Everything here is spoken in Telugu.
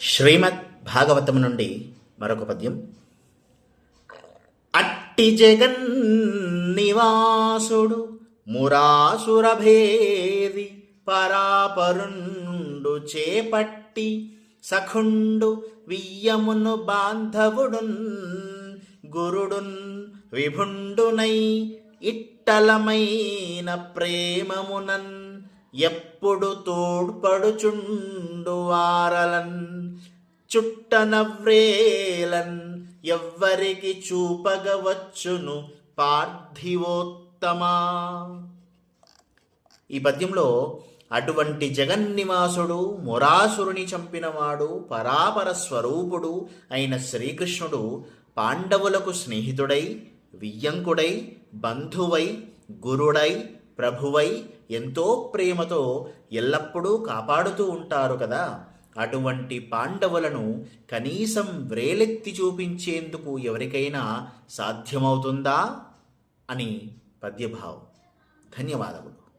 శ్రీమద్ భాగవతం నుండి మరొక పద్యం. అట్టి జగన్నివాసుడు మురాసురభేది పరాపరుండు చేపట్టి సఖుండు వియ్యమును బాంధవుడున్ గురుడున్ విభుండునై ఇట్టలమైన ప్రేమమునన్ ఎప్పుడు తోడ్పడుచుండు వారలన్ చుట్టనవ్రేలన్ ఎవ్వరికి చూపగవచ్చును పార్థివోత్తమా. ఈ పద్యంలో అటువంటి జగన్నివాసుడు మురాసురుని చంపినవాడు పరాపర స్వరూపుడు అయిన శ్రీకృష్ణుడు పాండవులకు స్నేహితుడై వియ్యంకుడై బంధువై గురుడై ప్రభువై ఎంతో ప్రేమతో ఎల్లప్పుడూ కాపాడుతూ ఉంటారు కదా. అటువంటి పాండవులను కనీసం వ్రేలెత్తి చూపించేందుకు ఎవరికైనా సాధ్యమవుతుందా అని పద్యభావం. ధన్యవాదములు.